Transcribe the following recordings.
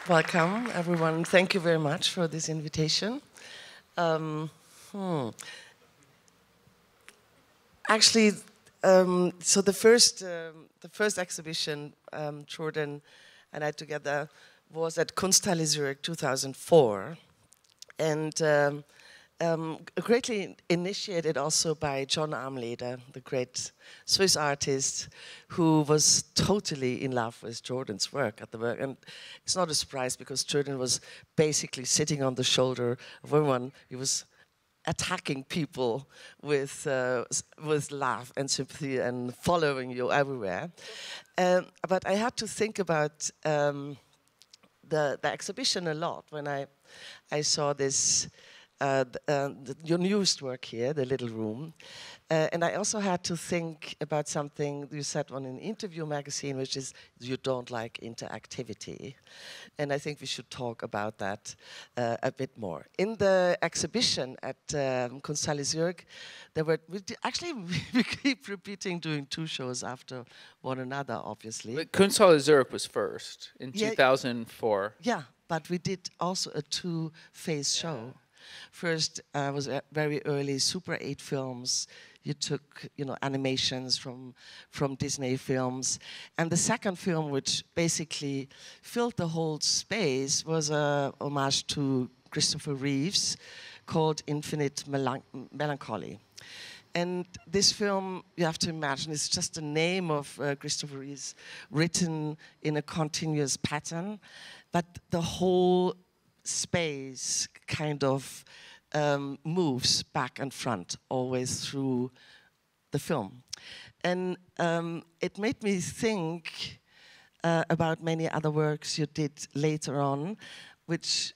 Welcome, everyone. Thank you very much for this invitation. Um, hmm. Actually, so the first exhibition Jordan and I together was at Kunsthalle Zurich 2004, and greatly initiated also by John Armleder, the great Swiss artist, who was totally in love with Jordan's work at the work. And it's not a surprise because Jordan was basically sitting on the shoulder of everyone. He was attacking people with love and sympathy and following you everywhere. But I had to think about the exhibition a lot when I saw this your newest work here, The Little Room. And I also had to think about something you said on an interview magazine, which is you don't like interactivity. And I think we should talk about that a bit more. In the exhibition at Kunsthalle Zurich, actually we keep repeating doing two shows after one another, obviously. But Kunsthalle Zurich was first in 2004. Yeah, but we did also a two-phase show. First was very early Super 8 films. You took, animations from Disney films. And the second film, which basically filled the whole space, was a homage to Christopher Reeves called Infinite Melancholy. And this film, you have to imagine, is just the name of Christopher Reeves written in a continuous pattern. But the whole space kind of moves back and front always through the film. And it made me think about many other works you did later on, which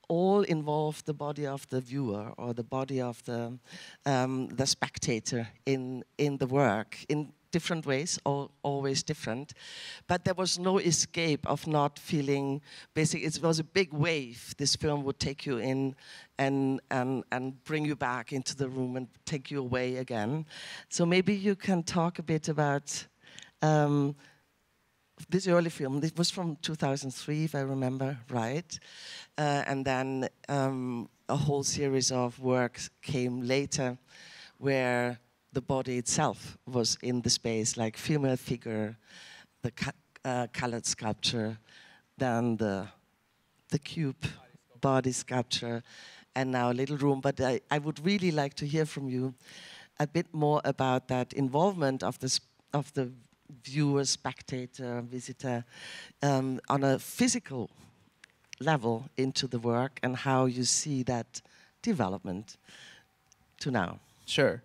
all involve the body of the viewer or the body of the spectator in the work in different ways, always different. But there was no escape of not feeling, basically it was a big wave. This film would take you in and bring you back into the room and take you away again. So maybe you can talk a bit about this early film. This was from 2003, if I remember right. And then a whole series of works came later where the body itself was in the space, like female figure, the colored sculpture, then the cube body sculpture, and now Little Room. But I would really like to hear from you a bit more about that involvement of the viewer, spectator, visitor on a physical level into the work and how you see that development to now. Sure.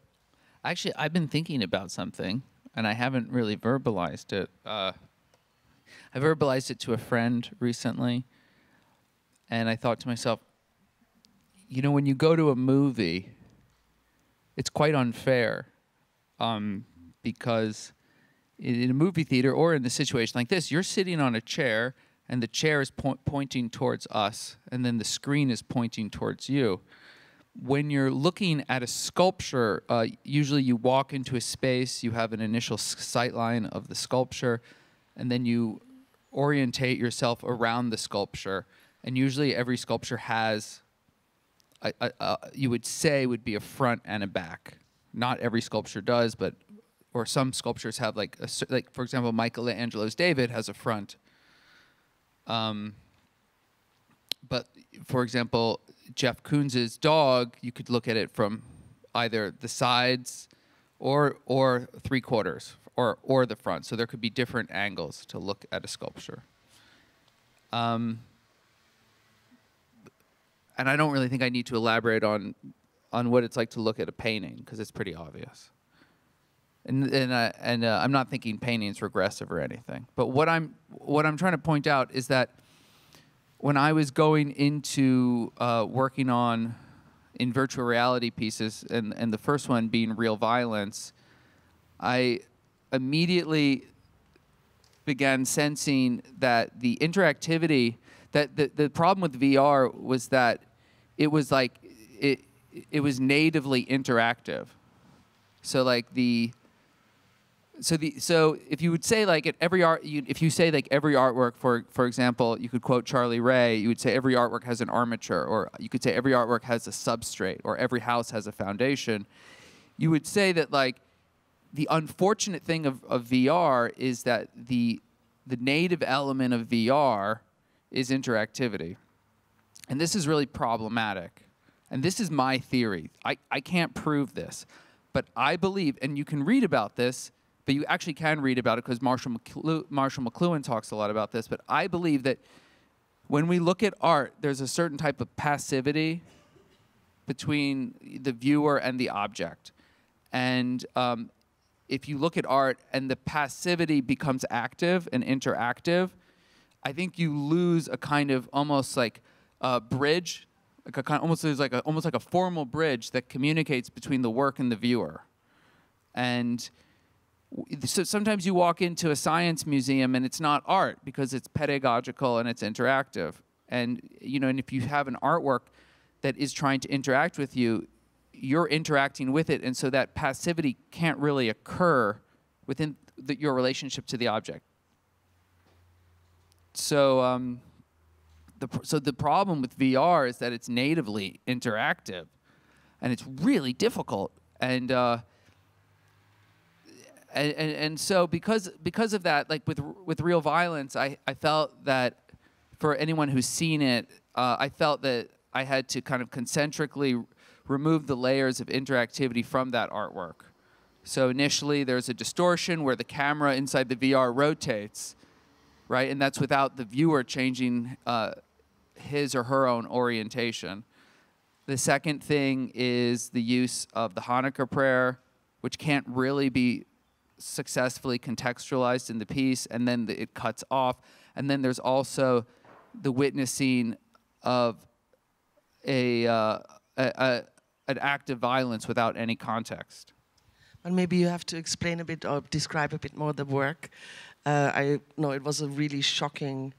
Actually, I've been thinking about something, and I haven't really verbalized it. I verbalized it to a friend recently, and I thought to myself, when you go to a movie, it's quite unfair because in a movie theater or in a situation like this, you're sitting on a chair, and the chair is pointing towards us, and then the screen is pointing towards you. When you're looking at a sculpture, usually you walk into a space, you have an initial sight line of the sculpture, and then you orientate yourself around the sculpture. And usually every sculpture has, you would say, would be a front and a back. Not every sculpture does, or some sculptures have like for example, Michelangelo's David has a front. But for example, Jeff Koons's dog, you could look at it from either the sides or 3/4 or the front. So there could be different angles to look at a sculpture. And I don't really think I need to elaborate on what it's like to look at a painting because it's pretty obvious. And I'm not thinking painting's regressive or anything. But what I'm trying to point out is that when I was going into working on in virtual reality pieces, and the first one being Real Violence, I immediately began sensing that the interactivity, that the problem with VR was that it was like it was natively interactive. So like So if you would say like at every art, if you say like every artwork, for example, you could quote Charlie Ray. You would say every artwork has an armature, or you could say every artwork has a substrate, or every house has a foundation. You would say that like the unfortunate thing of VR is that the native element of VR is interactivity, and this is really problematic. And this is my theory. I can't prove this, but I believe, and you can read about this. But you actually can read about it because Marshall McLuhan talks a lot about this. But I believe that when we look at art, there's a certain type of passivity between the viewer and the object. And if you look at art and the passivity becomes active and interactive, I think you lose a kind of almost like a bridge, like a kind of almost like a formal bridge that communicates between the work and the viewer. And so sometimes you walk into a science museum and it's not art because it's pedagogical and it's interactive. And and if you have an artwork that is trying to interact with you, you're interacting with it, and so that passivity can't really occur within your relationship to the object. So the problem with VR is that it's natively interactive, and it's really difficult. And so because of that, like with Real Violence, I felt that for anyone who's seen it, I felt that I had to kind of concentrically remove the layers of interactivity from that artwork. So initially there's a distortion where the camera inside the VR rotates, right? And that's without the viewer changing his or her own orientation. The second thing is the use of the Hanukkah prayer, which can't really be successfully contextualized in the piece, and then it cuts off. And then there's also the witnessing of an act of violence without any context. And maybe you have to explain a bit or describe a bit more the work. I know it was a really shocking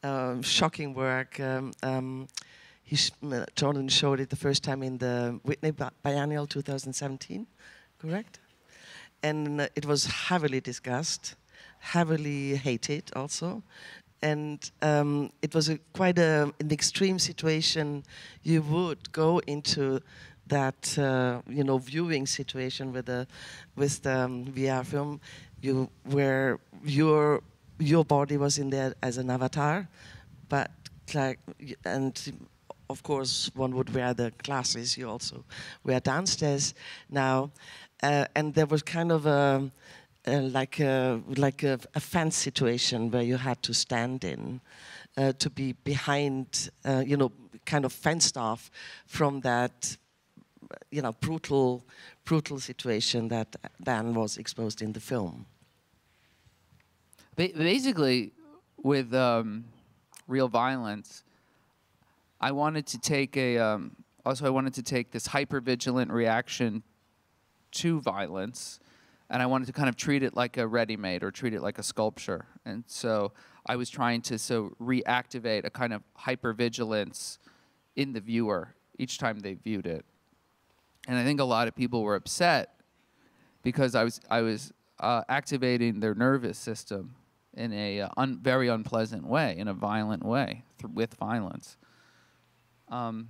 work. Jordan showed it the first time in the Whitney Biennial 2017, correct? And it was heavily discussed, heavily hated also. And it was quite an extreme situation. You would go into that viewing situation with the VR film, where your body was in there as an avatar, but of course one would wear the glasses. You also wear downstairs now. And there was kind of a fence situation where you had to stand in to be behind, kind of fenced off from that, brutal situation that Dan was exposed in the film. Basically, with Real Violence, I wanted to take this hypervigilant reaction to violence, and I wanted to kind of treat it like a ready-made or treat it like a sculpture. And so I was trying to reactivate a kind of hypervigilance in the viewer each time they viewed it. And I think a lot of people were upset because I was activating their nervous system in a very unpleasant way, in a violent way, with violence. And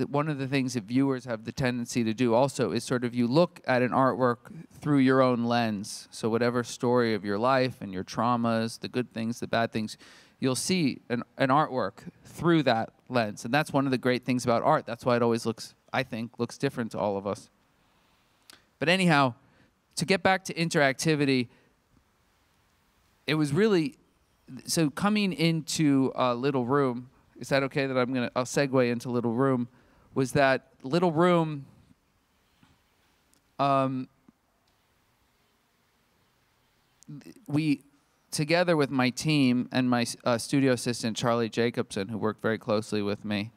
one of the things that viewers have the tendency to do also is sort of you look at an artwork through your own lens. So whatever story of your life and your traumas, the good things, the bad things, you'll see an artwork through that lens. And that's one of the great things about art. That's why it always looks different to all of us. But anyhow, to get back to interactivity, it was really, so coming into Little Room, is that okay that I'll segue into Little Room, was that Little Room, we, together with my team and my studio assistant, Charlie Jacobson, who worked very closely with me,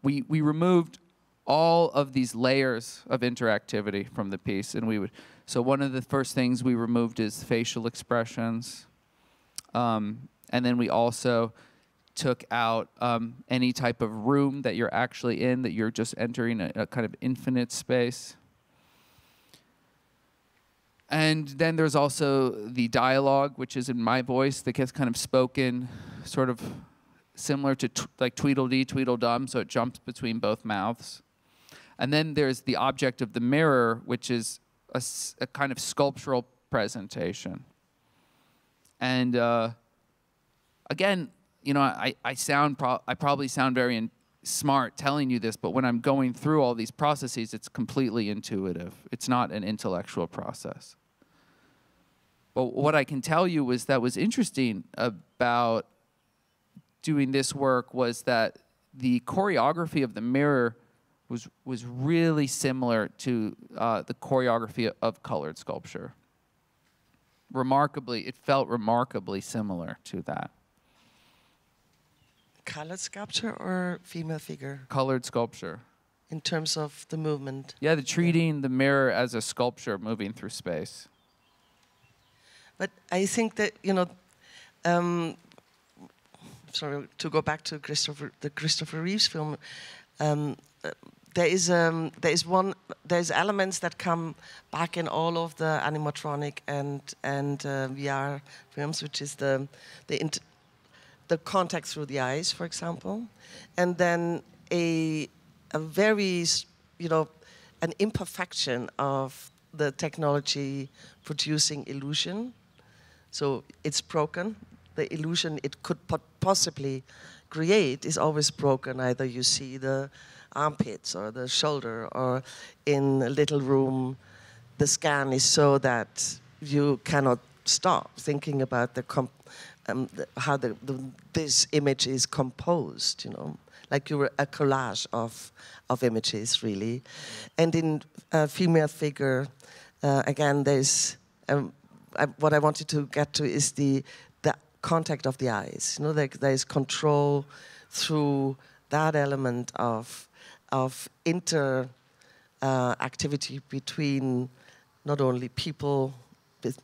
we removed all of these layers of interactivity from the piece. And so one of the first things we removed is facial expressions. And then we also took out any type of room that you're actually in, that you're just entering a kind of infinite space. And then there's also the dialogue, which is in my voice that gets kind of spoken, sort of similar to like Tweedledee, Tweedledum, so it jumps between both mouths. And then there's the object of the mirror, which is a kind of sculptural presentation. And again, you know, I probably sound very smart telling you this, but when I'm going through all these processes, it's completely intuitive. It's not an intellectual process. But what I can tell you was that was interesting about doing this work was that the choreography of the mirror was really similar to the choreography of colored sculpture. It felt remarkably similar to that. Colored sculpture or female figure? Colored sculpture. In terms of the movement? Yeah, treating the mirror as a sculpture moving through space. But I think that, you know, sorry, to go back to the Christopher Reeves film, there's elements that come back in all of the animatronic and VR films, which is the contact through the eyes, for example, and then a very, you know, an imperfection of the technology producing illusion. So it's broken. The illusion it could possibly create is always broken. Either you see the armpits or the shoulder, or in a little room, the scan is so that you cannot stop thinking about how this image is composed. You know, like you're a collage of images, really. And in female figure, again, there's what I wanted to get to is the contact of the eyes. You know, there's control through that element of activity between not only people,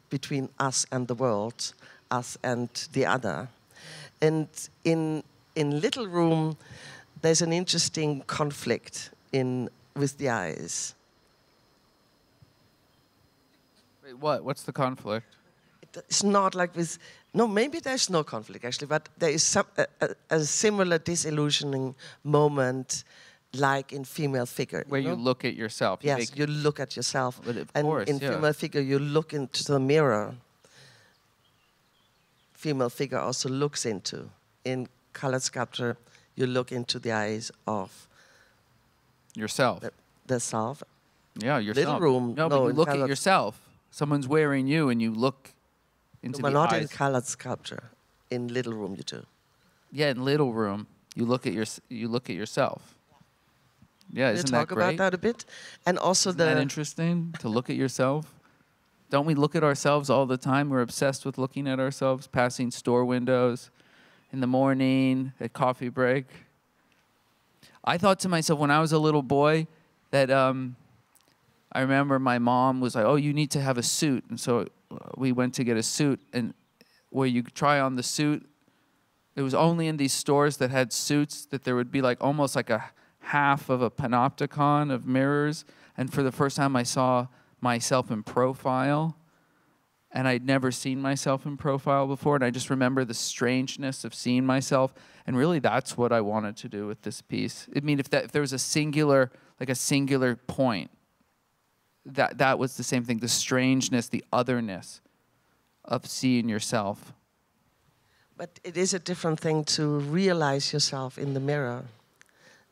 between us and the world, us and the other. And in Little Room, there's an interesting conflict with the eyes. Wait, what? What's the conflict? It's not like with... No, maybe there's no conflict, actually, but there is a similar disillusioning moment like in female figure. Where you look at yourself. Yes, you look at yourself. But of and course, in female figure, you look into the mirror. Female figure also looks into. In colored sculpture, you look into the eyes of... yourself. The self. Yeah, yourself. Little Room. No, but you look at yourself. Someone's wearing you and you look into the eyes. But not in colored sculpture. In Little Room, you do. Yeah, in Little Room, you look at yourself. Yeah, isn't that great? Talk about that a bit, and also isn't that interesting to look at yourself? Don't we look at ourselves all the time? We're obsessed with looking at ourselves, passing store windows, in the morning, at coffee break. I thought to myself when I was a little boy that I remember my mom was like, "Oh, you need to have a suit," and so we went to get a suit, and where you try on the suit, it was only in these stores that had suits that there would be like almost like a half of a panopticon of mirrors, and for the first time I saw myself in profile, and I'd never seen myself in profile before, and I just remember the strangeness of seeing myself, and really that's what I wanted to do with this piece. I mean, if there was a singular point, that was the same thing, the strangeness, the otherness of seeing yourself. But it is a different thing to realize yourself in the mirror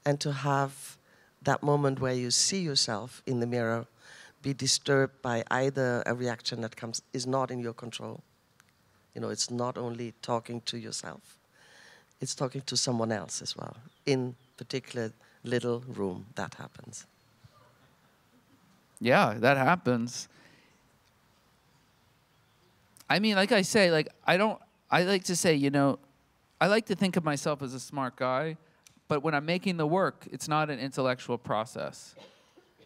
and to have that moment where you see yourself in the mirror be disturbed by either a reaction that is not in your control. You know, it's not only talking to yourself, it's talking to someone else as well. In particular Little Room, that happens. Yeah, that happens. I mean, like I say, I like to say, you know, I like to think of myself as a smart guy, but when I'm making the work, it's not an intellectual process.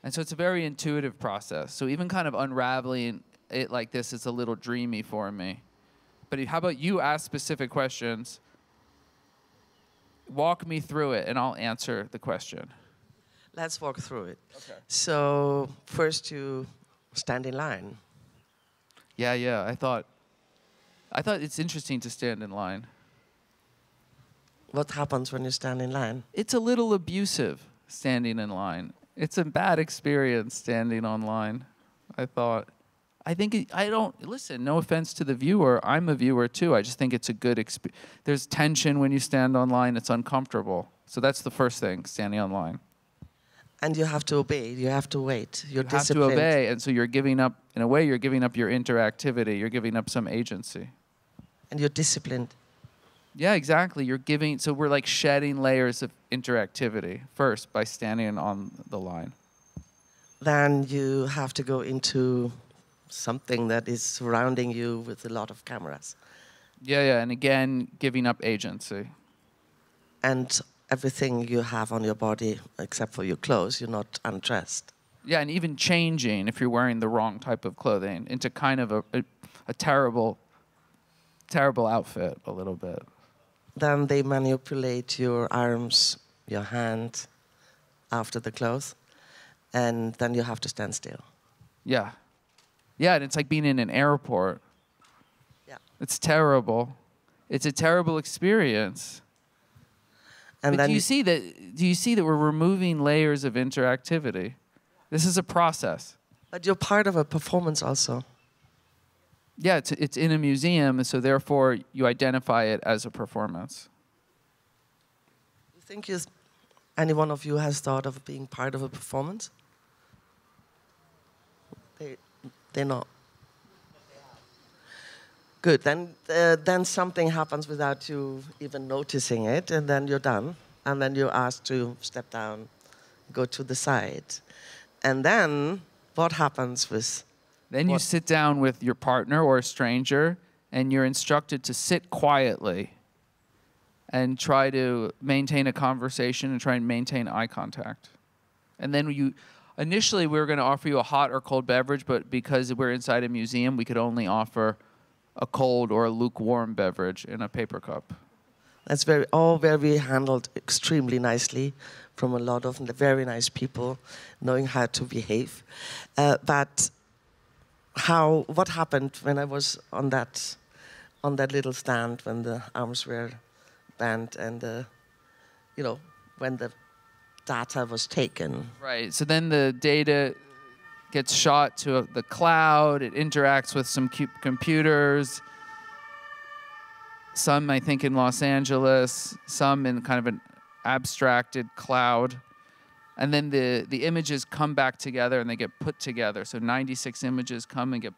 And so it's a very intuitive process. So even kind of unraveling it like this is a little dreamy for me. But how about you ask specific questions, walk me through it, and I'll answer the question. Let's walk through it. Okay. So first you stand in line. Yeah. I thought it's interesting to stand in line. What happens when you stand in line? It's a little abusive standing in line. It's a bad experience standing online, I thought. Listen, no offense to the viewer. I'm a viewer too. I just think it's a good experience. There's tension when you stand online. It's uncomfortable. So that's the first thing, standing online. And you have to obey. You have to wait. You're You have to disciplined. obey, and so you're giving up, in a way, you're giving up your interactivity. You're giving up some agency. And you're disciplined. Yeah, exactly. So we're like shedding layers of interactivity first by standing on the line. Then you have to go into something that is surrounding you with a lot of cameras. Yeah, and again, giving up agency. And everything you have on your body, except for your clothes, you're not undressed. Yeah, and even changing if you're wearing the wrong type of clothing into kind of a terrible outfit a little bit. Then they manipulate your arms, your hand, after the clothes, and then you have to stand still. Yeah. Yeah, and it's like being in an airport. Yeah. It's terrible. It's a terrible experience. And but then do you see that we're removing layers of interactivity? This is a process. But you're part of a performance also. Yeah, it's in a museum, and so therefore you identify it as a performance. You think any one of you has thought of being part of a performance? They're not. Good. Then something happens without you even noticing it, and then you're done. And then you're asked to step down, go to the side. And then what happens with... Then you sit down with your partner or a stranger, and you're instructed to sit quietly and try to maintain a conversation and try and maintain eye contact. And then initially we were going to offer you a hot or cold beverage, but because we're inside a museum, we could only offer a cold or a lukewarm beverage in a paper cup. That's very handled extremely nicely from a lot of very nice people knowing how to behave. But what happened when I was on that little stand when the arms were bent and when the data was taken? Right. So then the data gets shot to the cloud. It interacts with some computers. Some, I think, in Los Angeles. Some in kind of an abstracted cloud. And then the images come back together and they get put together. So 96 images come and get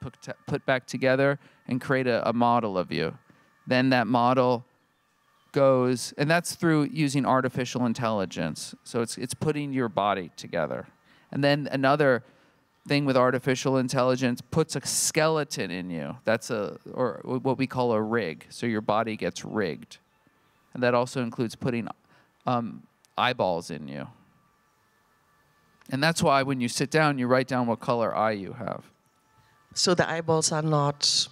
put back together and create a model of you. Then that model goes, and that's through using artificial intelligence. So it's putting your body together. And then another thing with artificial intelligence puts a skeleton in you. Or what we call a rig. So your body gets rigged. And that also includes putting eyeballs in you. And that's why when you sit down, you write down what color eye you have. So the eyeballs are not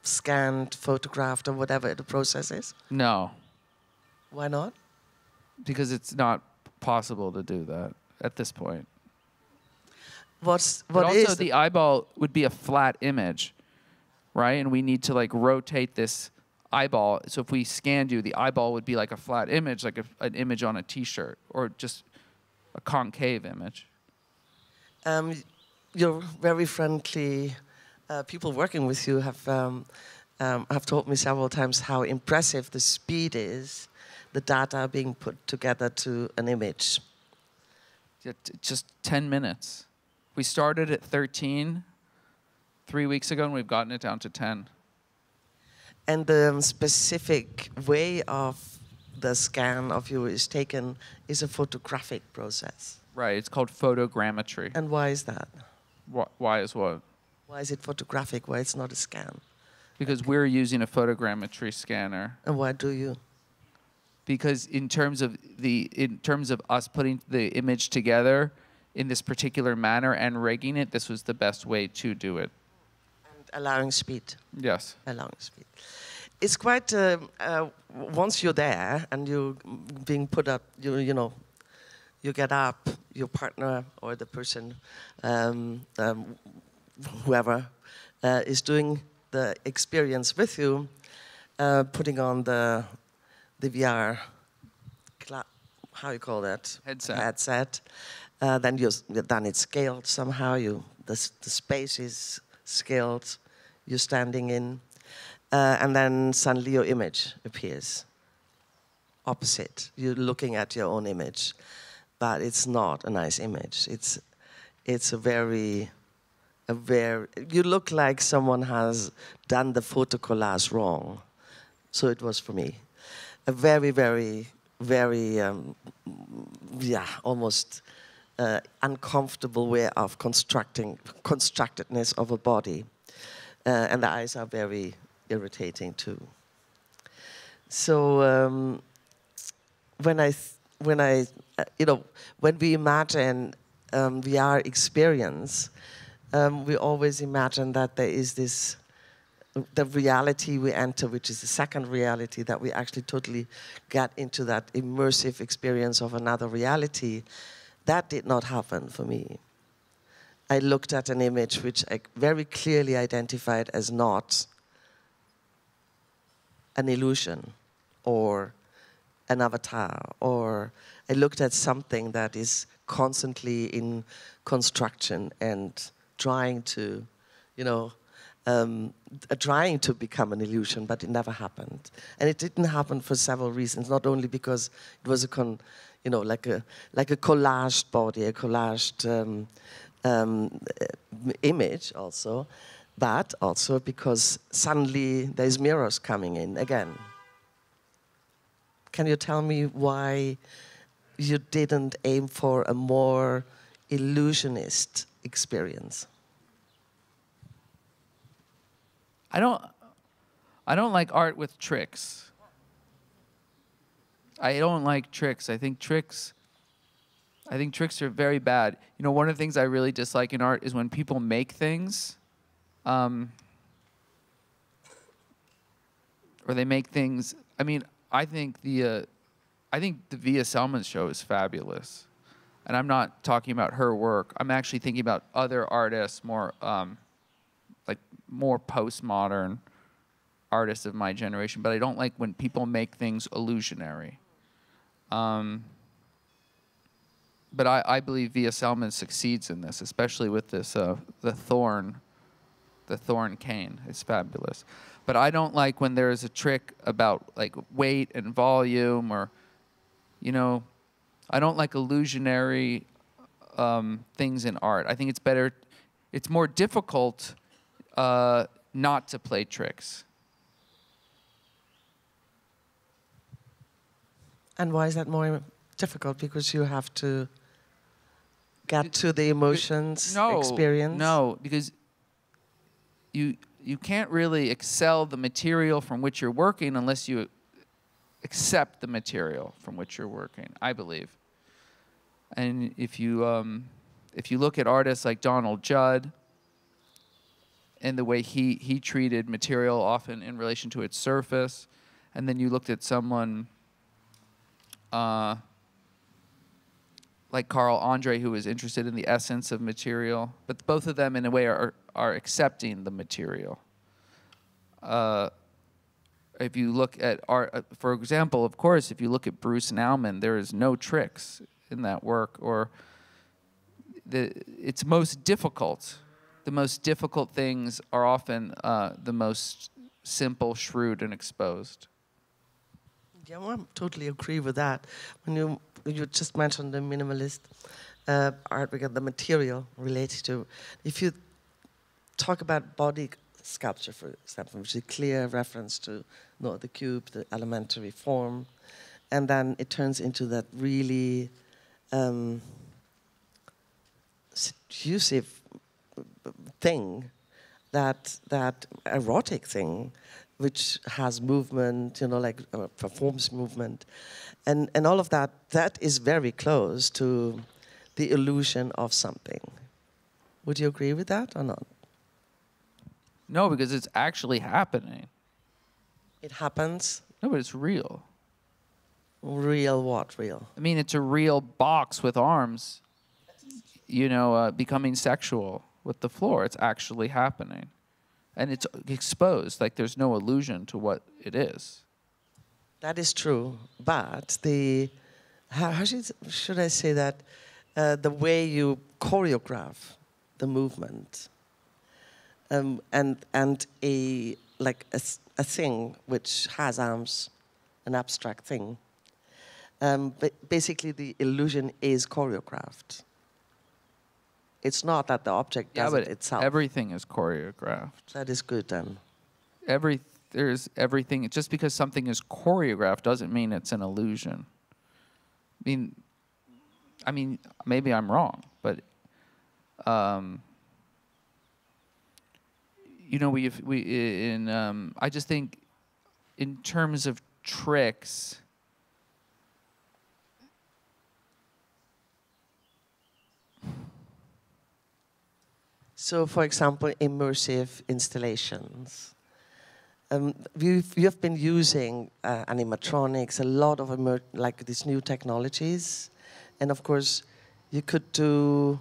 scanned, photographed, or whatever the process is? No. Why not? Because it's not possible to do that at this point. But also the eyeball would be a flat image, right? And we need to rotate this eyeball. So if we scanned you, the eyeball would be like a flat image, like an image on a T-shirt, or just a concave image. You're very friendly. People working with you have told me several times how impressive the speed is, the data being put together to an image. Just 10 minutes. We started at 13 3 weeks ago, and we've gotten it down to 10. And the specific way of the scan of you is taken is a photographic process. Right, it's called photogrammetry. And why is that? Why is what? Why is it photographic? Why it's not a scan? Because we're using a photogrammetry scanner. And why do you? Because in terms of us putting the image together in this particular manner and rigging it, this was the best way to do it. And allowing speed. Yes. Allowing speed. It's quite, once you're there and you're being put up, you get up, your partner or the person whoever is doing the experience with you, putting on the VR, how you call that? Headset. Then it's scaled somehow. The space is scaled. You're standing in, and then suddenly your image appears. Opposite. You're looking at your own image, but it's not a nice image. It's a very. You look like someone has done the photo collage wrong. So it was for me. A very, very, very, almost uncomfortable way of constructedness of a body. And the eyes are very irritating too. So when we imagine VR experience, we always imagine that there is the reality we enter, which is the second reality, that we actually totally get into that immersive experience of another reality. That did not happen for me. I looked at an image which I very clearly identified as not an illusion or an avatar, or I looked at something that is constantly in construction and trying to, trying to become an illusion, but it never happened. And it didn't happen for several reasons, not only because it was like a collaged body, a collaged image also, but also because suddenly there's mirrors coming in again. Can you tell me why you didn't aim for a more illusionist experience? I don't like art with tricks. I don't like tricks. I think tricks are very bad. One of the things I really dislike in art is when people make things, or they make things. I think the Via Selman show is fabulous, and I'm not talking about her work. I'm actually thinking about other artists, more more postmodern artists of my generation. But I don't like when people make things illusionary. But I believe Via Selman succeeds in this, especially with this the thorn cane. It's fabulous. But I don't like when there is a trick about like weight and volume, or I don't like illusionary things in art. I think it's more difficult not to play tricks. And why is that more difficult? Because you have to get to the emotions, experience? No, because you can't really excel the material from which you're working unless you accept the material from which you're working, I believe. And if you look at artists like Donald Judd and the way he treated material often in relation to its surface, and then you looked at someone like Carl Andre, who was interested in the essence of material, but both of them in a way are accepting the material. If you look at art, for example, of course, if you look at Bruce Nauman, there is no tricks in that work, or it's most difficult. The most difficult things are often the most simple, shrewd, and exposed. Yeah, well, I totally agree with that. When you just mentioned the minimalist art, the material related to, if you talk about body sculpture, for example, which is a clear reference to the cube, the elementary form, and then it turns into that really seductive thing, that erotic thing, which has movement, performs movement, and all of that. That is very close to the illusion of something. Would you agree with that or not? No, because it's actually happening. It happens? No, but it's real. Real what? Real? It's a real box with arms, becoming sexual. with the floor. It's actually happening. And it's exposed, like there's no illusion to what it is. That is true, but how should I say that? The way you choreograph the movement, and a thing which has arms, an abstract thing. But basically, the illusion is choreographed. It's not that the object does it itself. Everything is choreographed. That is good then. There's everything. Just because something is choreographed doesn't mean it's an illusion. I mean, maybe I'm wrong, but I just think in terms of tricks. So, for example, immersive installations. You have been using animatronics, a lot of these new technologies, and of course, you could do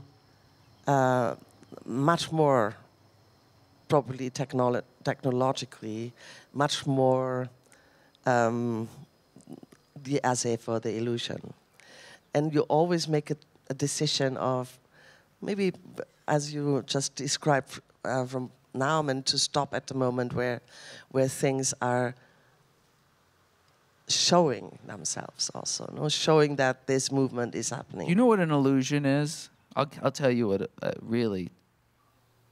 much more, probably technologically, much more the as if or the illusion, and you always make a decision of maybe, as you just described from Naumann, to stop at the moment where things are showing themselves also, showing that this movement is happening. You know what an illusion is? I'll tell you what a really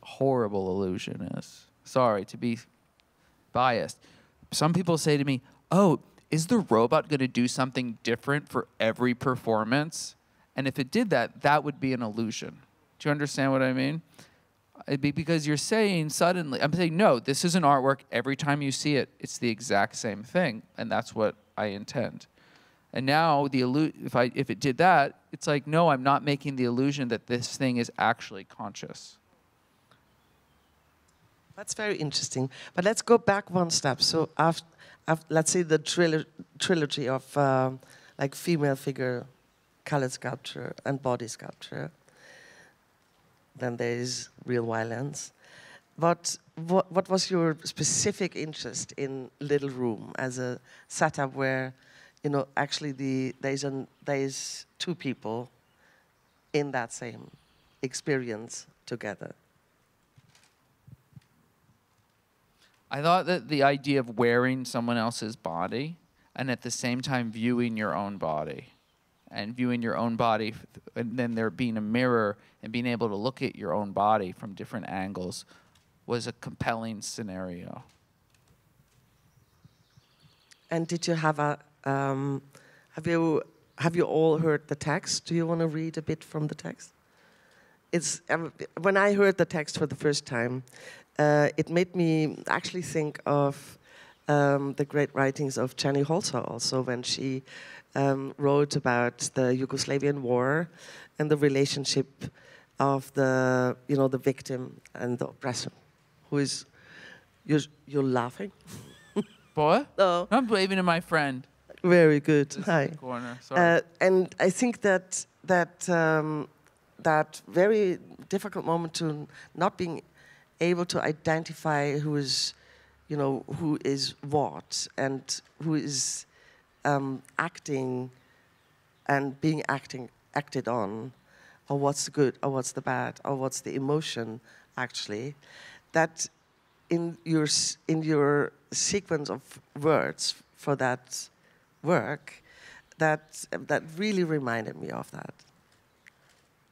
horrible illusion is. Sorry to be biased. Some people say to me, "Oh, is the robot going to do something different for every performance? And if it did that, that would be an illusion." Do you understand what I mean? It'd be because you're saying suddenly, I'm saying, no, this is an artwork. Every time you see it, it's the exact same thing. And that's what I intend. And now, if it did that, it's like, no, I'm not making the illusion that this thing is actually conscious. That's very interesting. But let's go back one step. So let's say the trilogy of female figure, color sculpture, and body sculpture. Then there is real violence. But what was your specific interest in Little Room as a setup where, actually there is two people in that same experience together? I thought that the idea of wearing someone else's body and at the same time viewing your own body, and viewing your own body, and then there being a mirror and being able to look at your own body from different angles was a compelling scenario. And did you have have you all heard the text? Do you want to read a bit from the text? It's when I heard the text for the first time, it made me actually think of the great writings of Jenny Holzer also, when she wrote about the Yugoslavian war and the relationship of the victim and the oppressor. You're laughing? Boy? No. I'm waving to my friend. Very good. This Hi. is the corner. Sorry. And I think that very difficult moment to not being able to identify who is what and who is acting and being acted on, or what's the good or what's the bad or what's the emotion actually, that in your sequence of words for that work, that really reminded me of that.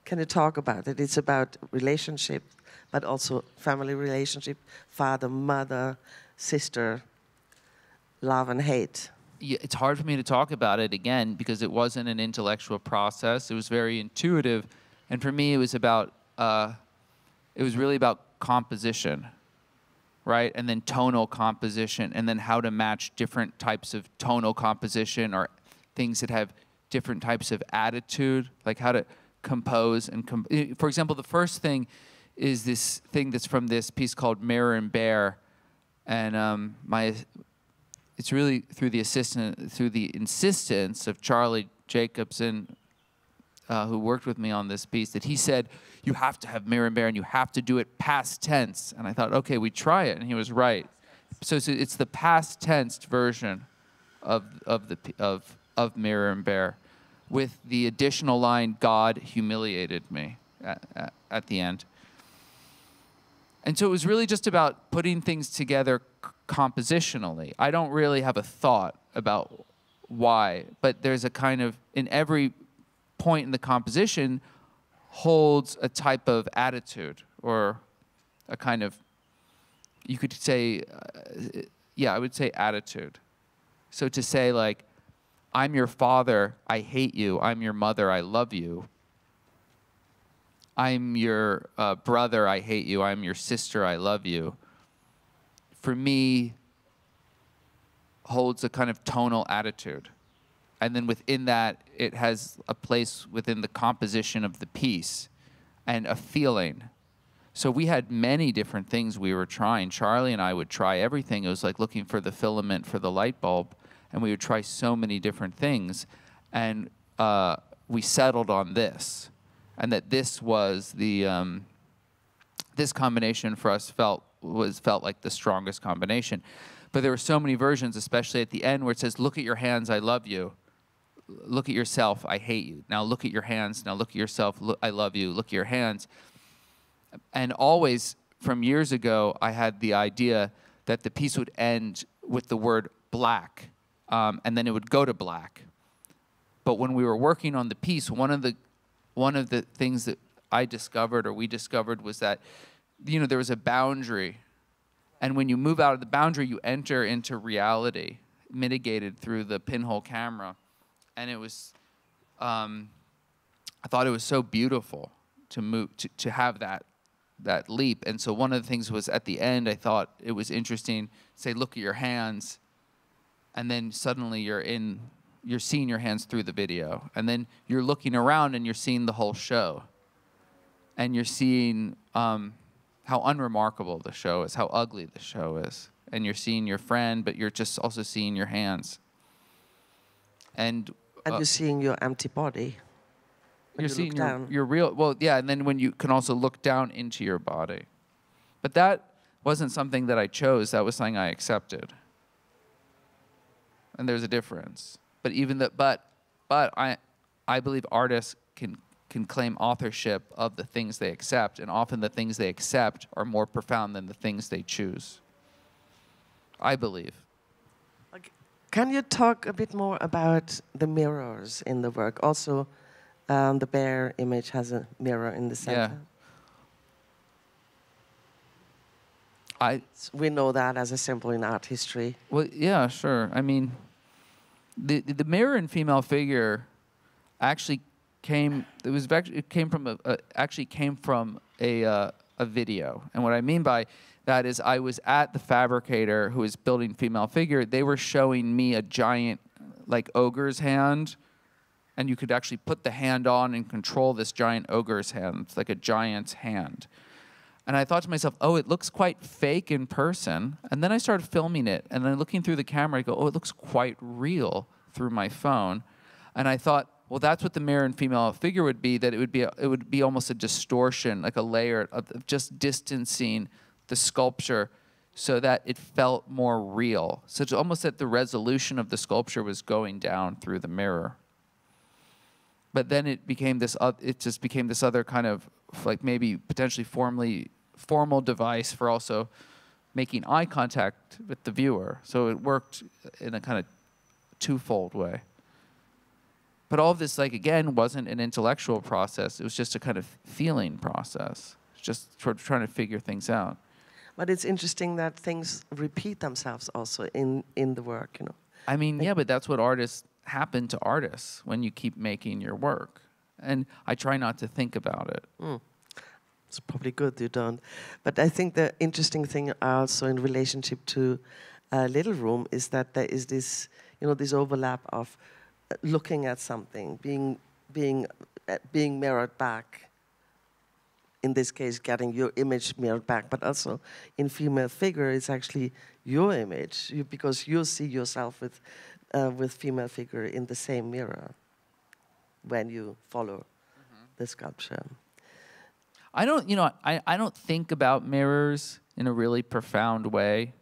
Can you talk about it? It's about relationship, but also family relationship, father, mother, sister, love and hate. Yeah, it's hard for me to talk about it again because it wasn't an intellectual process. It was very intuitive, and for me, it was really about composition, right? And then tonal composition, and then how to match different types of tonal composition or things that have different types of attitude, like how to compose and for example, the first thing is this thing that's from this piece called Mirror and Bear, and it's really through the insistence of Charlie Jacobson, who worked with me on this piece, that he said, you have to have mirror and bear, and you have to do it past tense. And I thought, okay, we try it, and he was right. So it's the past tense version of mirror and bear, with the additional line, God humiliated me at the end. And so it was really just about putting things together compositionally. I don't really have a thought about why, but there's a kind of, in every point in the composition holds a type of attitude, or a kind of, you could say, I would say attitude. So to say, like, I'm your father, I hate you. I'm your mother, I love you. I'm your brother, I hate you. I'm your sister, I love you. For me, holds a kind of tonal attitude. And then within that, it has a place within the composition of the piece and a feeling. So we had many different things we were trying. Charlie and I would try everything. It was like looking for the filament for the light bulb. And we would try so many different things. And we settled on this. And that this was the, this combination for us felt like the strongest combination. But there were so many versions, especially at the end, where it says, look at your hands, I love you. Look at yourself, I hate you. Now look at your hands, now look at yourself, I love you. Look at your hands. And always, from years ago, I had the idea that the piece would end with the word black, and then it would go to black. But when we were working on the piece, one of the things that I discovered, or we discovered, was that, you know, there was a boundary. And when you move out of the boundary, you enter into reality, mitigated through the pinhole camera. And it was, I thought it was so beautiful to move, to have that leap. And so one of the things was, at the end, I thought it was interesting, say, look at your hands. And then suddenly you're seeing your hands through the video. And then you're looking around and you're seeing the whole show. And you're seeing how unremarkable the show is, how ugly the show is. And you're seeing your friend, but you're just also seeing your hands. And you're seeing your empty body. You're seeing your real, well, yeah, and then when you can also look down into your body. But that wasn't something that I chose, that was something I accepted. And there's a difference. But even that, but I believe artists can claim authorship of the things they accept, and often the things they accept are more profound than the things they choose. I believe. Can you talk a bit more about the mirrors in the work? Also, the bear image has a mirror in the center. Yeah. We know that as a symbol in art history. Well, yeah, sure. I mean, the mirror and female figure actually came from a video. And what I mean by that is, I was at the fabricator who was building female figure. They were showing me a giant, like, ogre's hand, and you could actually put the hand on and control this giant ogre's hand. It's like a giant's hand. And I thought to myself, oh, it looks quite fake in person. And then I started filming it, and then looking through the camera, I go, oh, it looks quite real through my phone. And I thought, well, that's what the mirror and female figure would be, that it would be almost a distortion, like a layer of just distancing the sculpture so that it felt more real. So it's almost that the resolution of the sculpture was going down through the mirror. But then it just became this other kind of, like, maybe potentially formal device for also making eye contact with the viewer. So it worked in a kind of twofold way. But all of this, like, again, wasn't an intellectual process. It was just a kind of feeling process, just trying to figure things out. But it's interesting that things repeat themselves also in the work, you know. I mean, yeah, but that's what happen to artists when you keep making your work. And I try not to think about it. It's probably good you don't. But I think the interesting thing also in relationship to Little Room is that there is this, you know, this overlap of looking at something, being mirrored back. In this case, getting your image mirrored back, but also in female figure, it's actually your image, because you see yourself with female figure in the same mirror when you follow the sculpture. I don't, you know, I don't think about mirrors in a really profound way.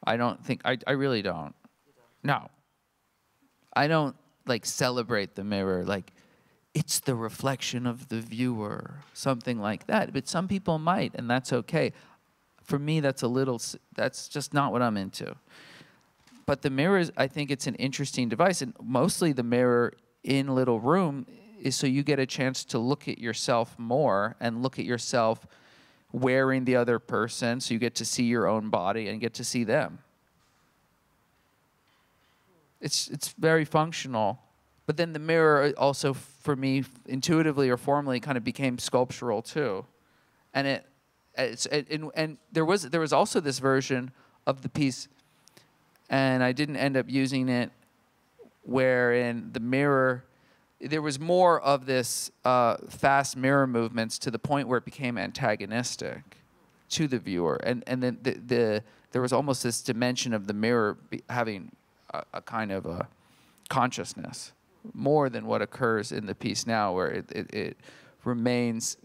I don't think, I really don't. No. I don't, like, celebrate the mirror, like, it's the reflection of the viewer, something like that. But some people might, and that's okay. For me, that's just not what I'm into. But the mirrors, I think it's an interesting device. And mostly the mirror in Little Room is so you get a chance to look at yourself more and look at yourself wearing the other person, so you get to see your own body and get to see them. It's very functional. But then the mirror also, for me, intuitively or formally, kind of became sculptural too. And there was also this version of the piece, and I didn't end up using it, wherein the mirror, there was more of this fast mirror movements to the point where it became antagonistic to the viewer. And then there was almost this dimension of the mirror having a kind of a consciousness, more than what occurs in the piece now, where it remains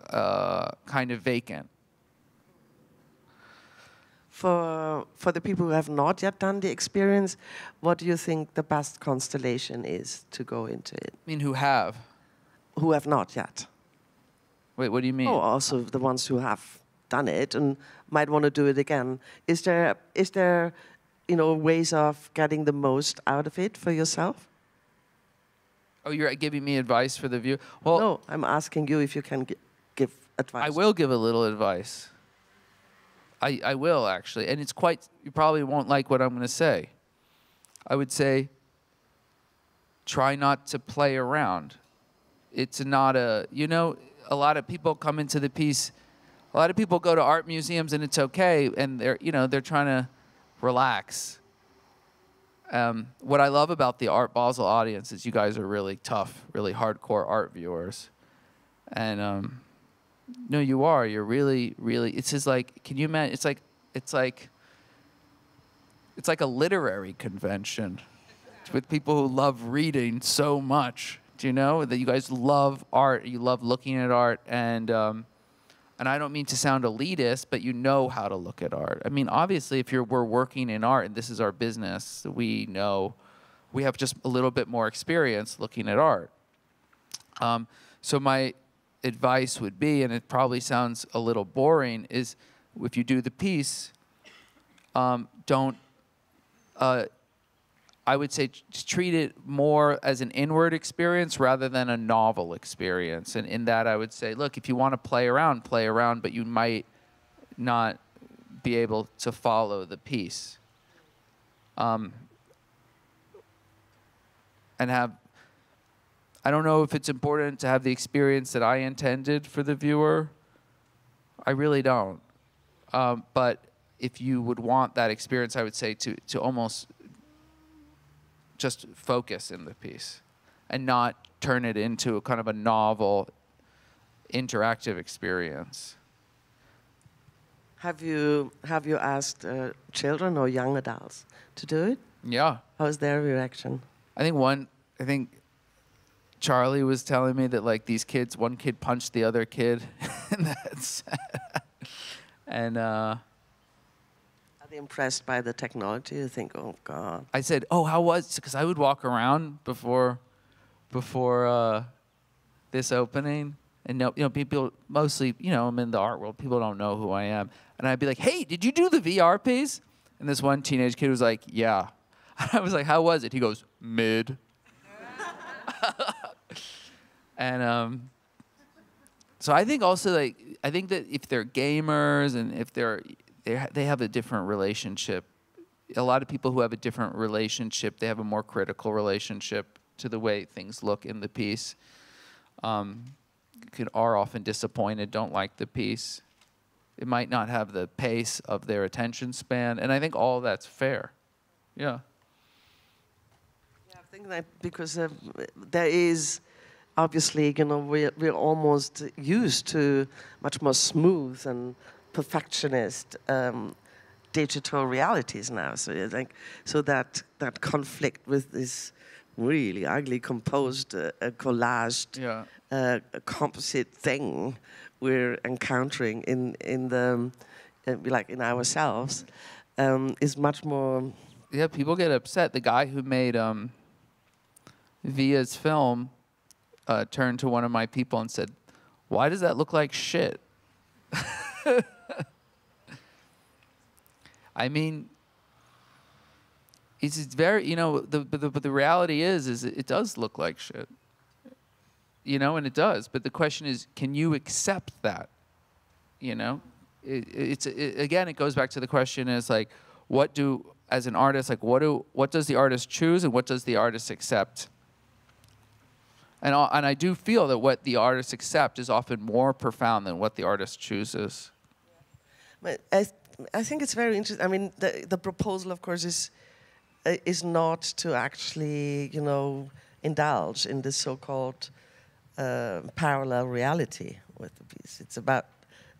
kind of vacant. For the people who have not yet done the experience, what do you think the best constellation is to go into it? I mean, who have? Who have not yet. Wait, what do you mean? Oh, also the ones who have done it and might want to do it again. Is there ways of getting the most out of it for yourself? Oh, you're giving me advice for the view? Well, no, I'm asking you if you can give advice. I will give a little advice. I will, actually. And it's you probably won't like what I'm going to say. I would say, try not to play around. It's not a lot of people come into the piece, a lot of people go to art museums and it's okay, and they're trying to relax. What I love about the Art Basel audience is you guys are really tough, really hardcore art viewers. And no, you are. You're really, really. It's just like, can you imagine? It's like a literary convention with people who love reading so much. Do you know that you guys love art? You love looking at art, and I don't mean to sound elitist, but you know how to look at art. I mean, obviously, if we're working in art and this is our business, we know we have just a little bit more experience looking at art. So my advice would be, and it probably sounds a little boring, is if you do the piece, don't. I would say treat it more as an inward experience rather than a novel experience. And in that, I would say, look, if you want to play around, but you might not be able to follow the piece. And I don't know if it's important to have the experience that I intended for the viewer. I really don't. But if you would want that experience, I would say to almost just focus in the piece and not turn it into a kind of a novel, interactive experience. Have you asked children or young adults to do it? Yeah. How's their reaction? I think Charlie was telling me that, like, one kid punched the other kid, and that's and are they impressed by the technology? You think, oh God. I said, oh, how was? Because I would walk around before this opening, and people mostly, I'm in the art world. People don't know who I am, and I'd be like, hey, did you do the VR piece? And this one teenage kid was like, yeah. I was like, how was it? He goes, mid. And so I think also, like, I think that if they're gamers and if they have a different relationship. A lot of people who have a different relationship, they have a more critical relationship to the way things look in the piece. Are often disappointed, don't like the piece. It might not have the pace of their attention span, and I think all that's fair. Yeah. Yeah, I think that because there is obviously, we're almost used to much more smooth and perfectionist digital realities now. So that conflict with this really ugly composed, collaged, a composite thing we're encountering in the like in ourselves is much more. Yeah, people get upset. The guy who made Via's film turned to one of my people and said, "Why does that look like shit?" I mean, it's very, you know, but the reality is it does look like shit. You know, and it does. But the question is, can you accept that? You know, again, it goes back to the question is like, as an artist, like what does the artist choose and what does the artist accept? And I do feel that what the artist accepts is often more profound than what the artist chooses. But I think it's very interesting. I mean, the proposal, of course, is not to actually, you know, indulge in this so-called parallel reality with the piece. It's about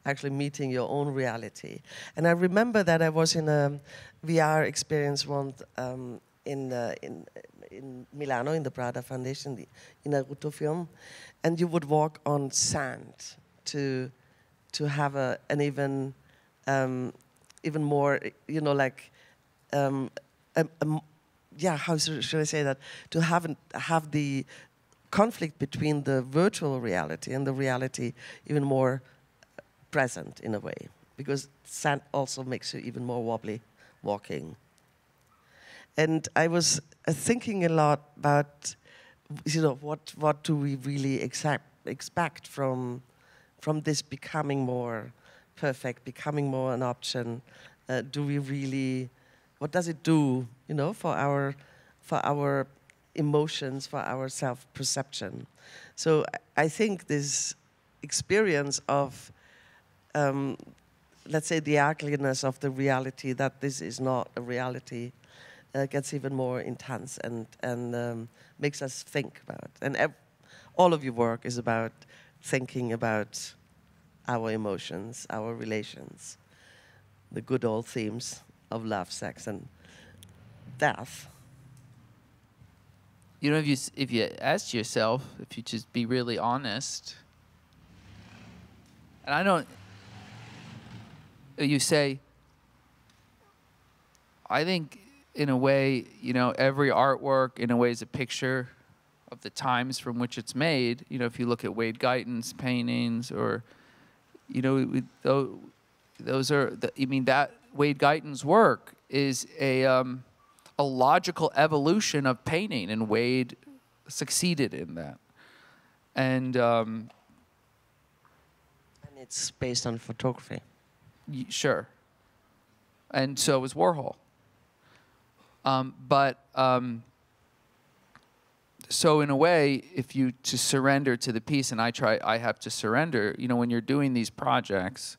actually meeting your own reality. And I remember that I was in a VR experience once in Milano, in the Prada Foundation, in a Ruto film, and you would walk on sand to have an even more, you know, like, yeah, how should I say that? To have the conflict between the virtual reality and the reality even more present in a way, because sand also makes you even more wobbly walking. And I was thinking a lot about, you know, what do we really expect from this becoming more perfect, becoming more an option? Do we really? What does it do, you know, for our emotions, for our self-perception? So I think this experience of, let's say, the ugliness of the reality, that this is not a reality, gets even more intense and makes us think about. And all of your work is about thinking about our emotions, our relations, the good old themes of love, sex, and death. You know, if you ask yourself, if you just be really honest, and I don't, you say, I think in a way, you know, every artwork in a way is a picture of the times from which it's made. You know, if you look at Wade Guyton's paintings, or, you know, those are, I mean, that Wade Guyton's work is a logical evolution of painting, and Wade succeeded in that. And it's based on photography. Sure. And so was Warhol. So in a way, if you to surrender to the piece, and I have to surrender, you know, when you're doing these projects,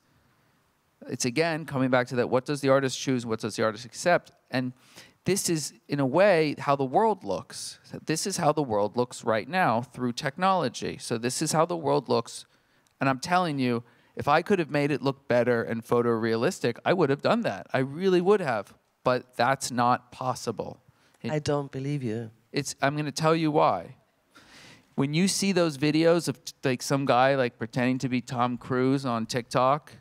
it's again coming back to that, what does the artist choose, what does the artist accept? And this is, in a way, how the world looks. This is how the world looks right now through technology. So this is how the world looks, and I'm telling you, if I could have made it look better and photorealistic, I would have done that. I really would have. But that's not possible. I don't believe you. I'm going to tell you why. When you see those videos of like some guy like pretending to be Tom Cruise on TikTok,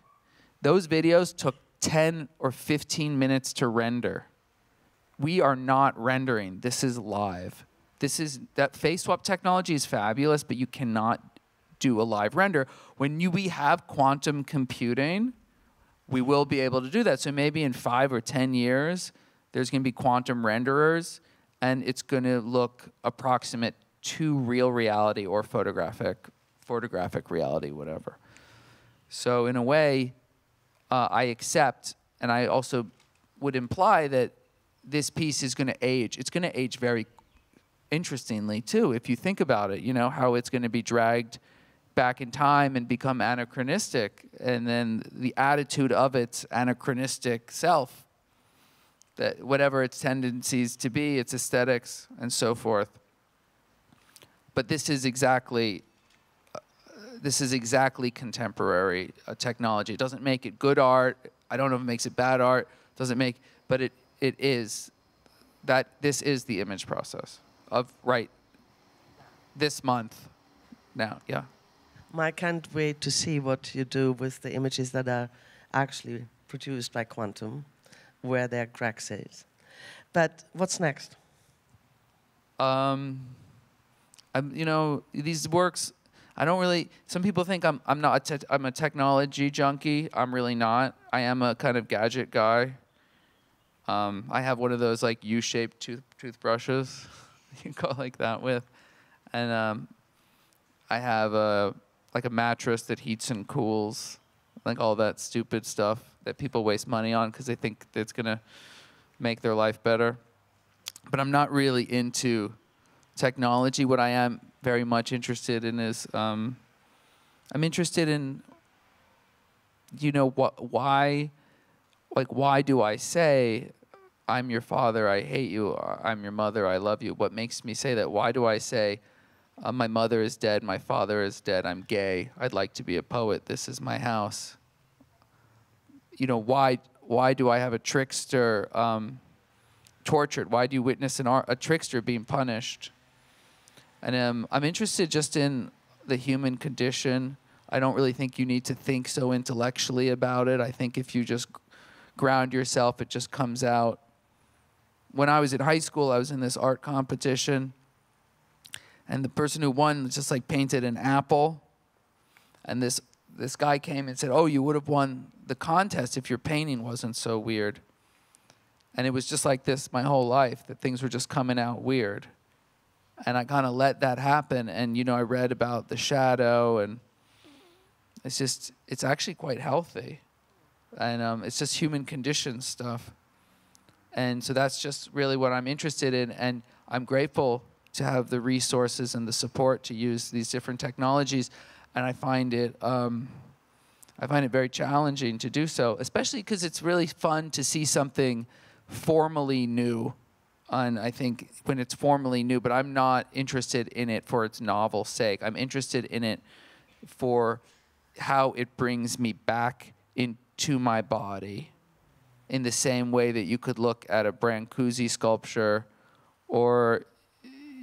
those videos took 10 or 15 minutes to render. We are not rendering. This is live. That face swap technology is fabulous, but you cannot do a live render. When we have quantum computing, we will be able to do that. So maybe in 5 or 10 years, there's going to be quantum renderers, and it's going to look approximate to real reality or photographic reality, whatever. So in a way, I accept, and I also would imply that this piece is going to age. It's going to age very interestingly, too, if you think about it, you know, how it's going to be dragged back in time and become anachronistic, and then the attitude of its anachronistic self, that whatever its tendencies to be, its aesthetics, and so forth. But this is exactly contemporary technology. It doesn't make it good art. I don't know if it makes it bad art. But it is that this is the image process. of right this month now. Yeah. I can't wait to see what you do with the images that are actually produced by quantum, where their cracks is. But what's next? These works, I don't really. Some people think I'm a technology junkie. I'm really not. I am a kind of gadget guy. I have one of those like U-shaped toothbrushes, you can go like that with, and I have a mattress that heats and cools, like all that stupid stuff that people waste money on because they think it's gonna make their life better. But I'm not really into technology. What I am very much interested in is I'm interested in, why do I say I'm your father, I hate you, I'm your mother, I love you? What makes me say that? Why do I say my mother is dead, my father is dead, I'm gay, I'd like to be a poet, this is my house? Why do I have a trickster tortured? Why do you witness a trickster being punished? And I'm interested just in the human condition. I don't really think you need to think so intellectually about it. I think if you just ground yourself, it just comes out. When I was in high school, I was in this art competition, and the person who won just like painted an apple. And this guy came and said, "Oh, you would have won the contest if your painting wasn't so weird." And it was just like this my whole life, that things were just coming out weird. And I kind of let that happen. And, I read about the shadow, and it's actually quite healthy. And it's just human condition stuff. And so that's just really what I'm interested in. And I'm grateful to have the resources and the support to use these different technologies. And I find it very challenging to do so, especially because it's really fun to see something formally new. And I think when it's formally new, but I'm not interested in it for its novel sake. I'm interested in it for how it brings me back into my body, in the same way that you could look at a Brancusi sculpture, or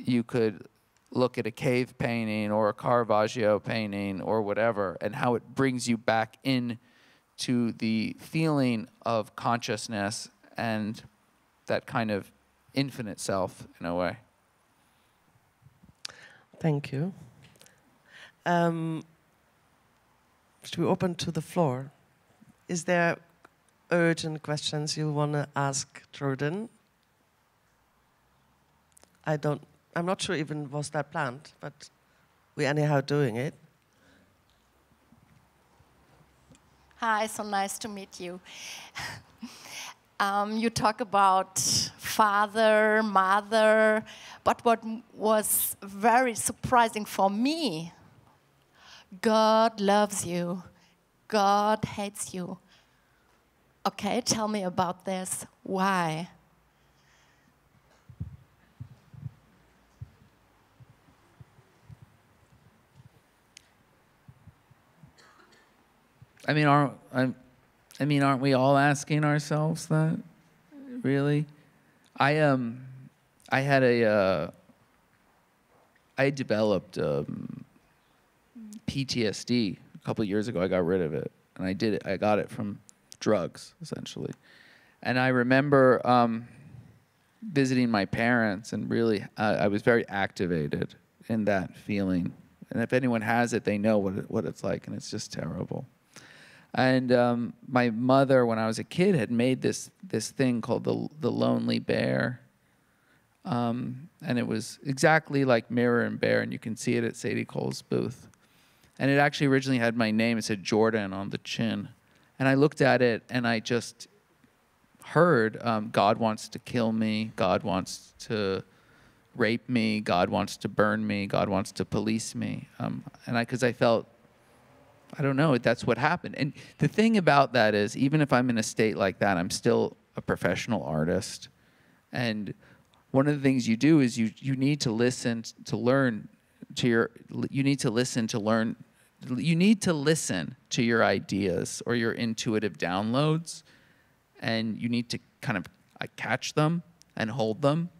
you could look at a cave painting or a Caravaggio painting or whatever, and how it brings you back in to the feeling of consciousness and that kind of infinite self, in a way. Thank you. Should we open to the floor? Is there urgent questions you want to ask Jordan? I'm not sure even was that planned, but we're anyhow doing it. Hi, so nice to meet you. You talk about father, mother, but what was very surprising for me, God loves you, God hates you. Okay, tell me about this. Why? Aren't we all asking ourselves that? Really? I developed PTSD a couple of years ago. I got rid of it, and I got it from drugs, essentially. And I remember visiting my parents, and really, I was very activated in that feeling. And if anyone has it, they know what it's like, and it's just terrible. And my mother, when I was a kid, had made this thing called the Lonely Bear. And it was exactly like Mirror and Bear, and you can see it at Sadie Cole's booth. And it actually originally had my name. It said Jordan on the chin. And I looked at it, and I just heard, God wants to kill me, God wants to rape me, God wants to burn me, God wants to police me. Because I felt, I don't know, that's what happened. And the thing about that is, even if I'm in a state like that, I'm still a professional artist. And one of the things you do is you need to listen to learn to your, you need to listen to learn, you need to listen to your ideas or your intuitive downloads, and you need to kind of catch them and hold them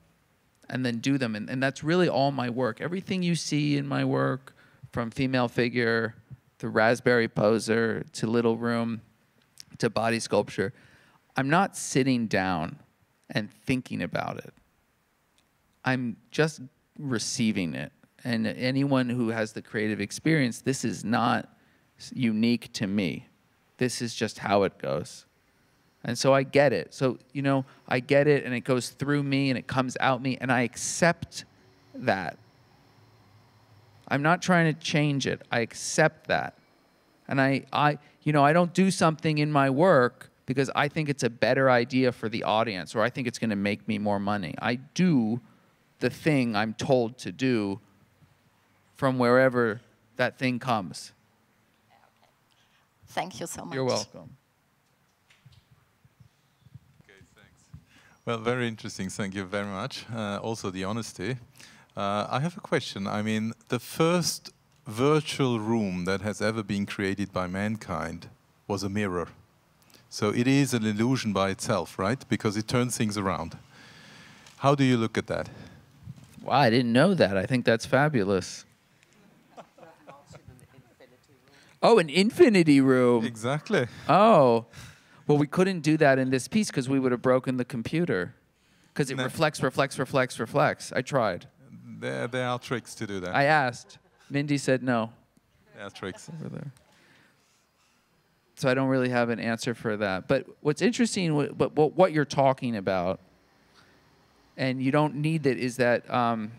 and then do them. And that's really all my work. Everything you see in my work, from female figure to raspberry poser to little room to body sculpture, I'm not sitting down and thinking about it. I'm just receiving it. And anyone who has the creative experience, this is not unique to me. This is just how it goes. And so I get it. So, you know, I get it, and it goes through me, and it comes out me, and I accept that. I'm not trying to change it. I accept that. And I don't do something in my work because I think it's a better idea for the audience, or I think it's going to make me more money. I do the thing I'm told to do from wherever that thing comes. Thank you so much. You're welcome. Well, very interesting. Thank you very much. Also the honesty. I have a question. I mean, the first virtual room that has ever been created by mankind was a mirror. So it is an illusion by itself, right? Because it turns things around. How do you look at that? Wow, I didn't know that. I think that's fabulous. Oh, an infinity room. Exactly. Oh. Well, we couldn't do that in this piece because we would have broken the computer. Because it reflects. I tried. There are tricks to do that. I asked. Mindy said no. There are tricks. Over there. So I don't really have an answer for that. But what's interesting, what you're talking about, and you don't need it, is that,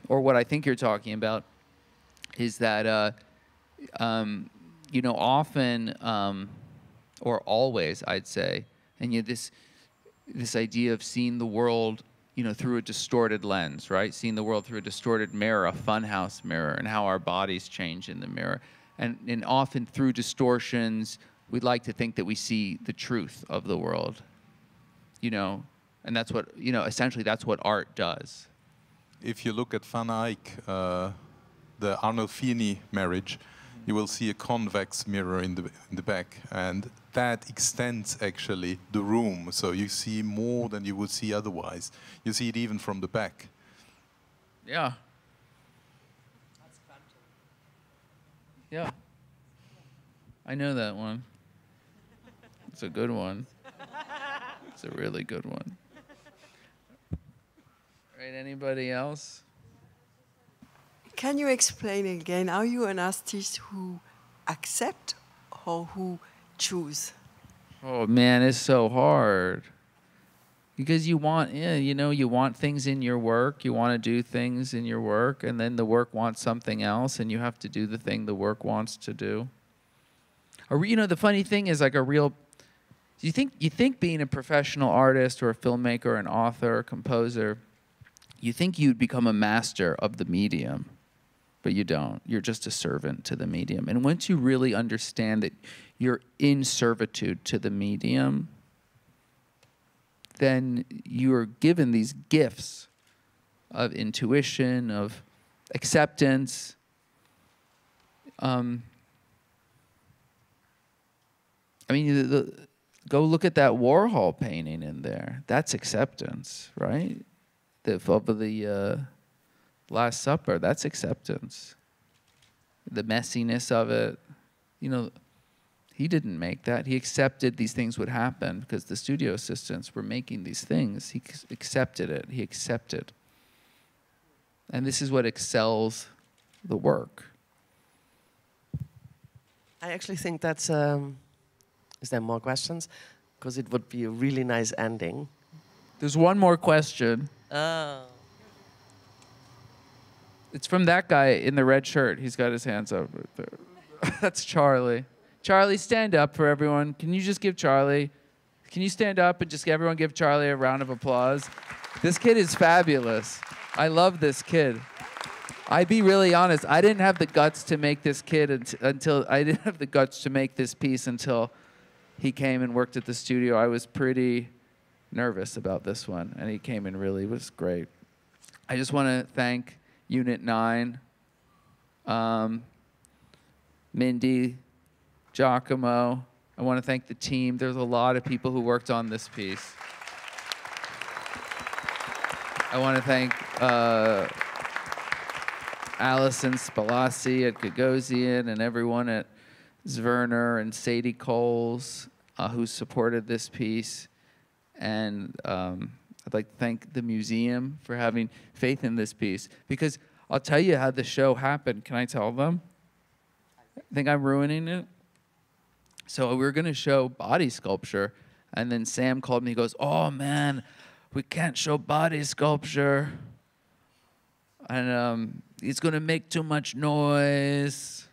or what I think you're talking about, is that, you know, often, or always, I'd say, and this idea of seeing the world, you know, through a distorted lens, right? Seeing the world through a distorted mirror, a funhouse mirror, and how our bodies change in the mirror. And often through distortions, we'd like to think that we see the truth of the world, you know, and that's what, you know, essentially that's what art does. If you look at Van Eyck, the Arnolfini marriage, you will see a convex mirror in the back, and that extends actually the room, so you see more than you would see otherwise. You see it even from the back. Yeah. Yeah. I know that one. It's a good one. It's a really good one. Right, anybody else? Can you explain again, are you an artist who accept or who choose? Oh man, it's so hard. Because you want, you know, you want things in your work, you want to do things in your work, and then the work wants something else, and you have to do the thing the work wants to do. Or, you know, the funny thing is, like, you think being a professional artist or a filmmaker or an author or composer, you think you'd become a master of the medium. But you don't. You're just a servant to the medium. And once you really understand that you're in servitude to the medium, then you're given these gifts of intuition, of acceptance. I mean, go look at that Warhol painting in there. That's acceptance, right? Of the Last Supper, that's acceptance. The messiness of it, you know, he didn't make that. He accepted these things would happen because the studio assistants were making these things. He accepted it. He accepted. And this is what excels the work. I actually think that's... is there more questions? Because it would be a really nice ending. There's one more question. Oh. It's from that guy in the red shirt. He's got his hands up right there. That's Charlie. Charlie, stand up for everyone. Can you just give Charlie... Can you stand up and just everyone give Charlie a round of applause? This kid is fabulous. I love this kid. I'd be really honest. I didn't have the guts to make this kid until... I didn't have the guts to make this piece until he came and worked at the studio. I was pretty nervous about this one, and he came and really was great. I just want to thank Unit 9, Mindy, Giacomo. I want to thank the team. There's a lot of people who worked on this piece. I want to thank Allison Spalasi at Gagosian and everyone at Zwerner and Sadie Coles who supported this piece. And I'd like to thank the museum for having faith in this piece. Because I'll tell you how the show happened. Can I tell them? I think I'm ruining it. So we were going to show body sculpture. And then Sam called me. He goes, "Oh, man, we can't show body sculpture. And it's going to make too much noise.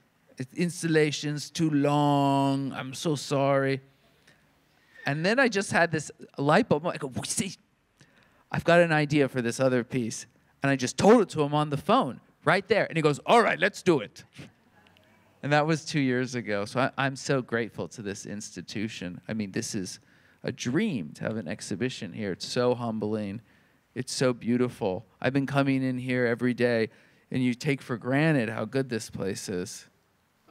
Installation's too long. I'm so sorry." And then I just had this light bulb. I go, "See, I've got an idea for this other piece." And I just told it to him on the phone right there. And he goes, "All right, let's do it." And that was 2 years ago. So I'm so grateful to this institution. I mean, this is a dream to have an exhibition here. It's so humbling. It's so beautiful. I've been coming in here every day, and you take for granted how good this place is.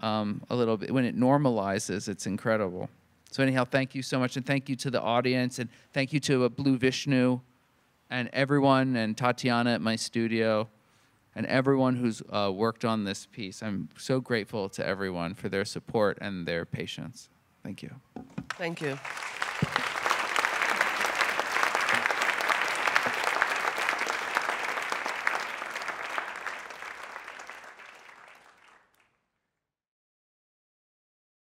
A little bit. When it normalizes, it's incredible. So anyhow, thank you so much, and thank you to the audience, and thank you to Blue Vishnu, and everyone, and Tatiana at my studio, and everyone who's worked on this piece. I'm so grateful to everyone for their support and their patience. Thank you. Thank you.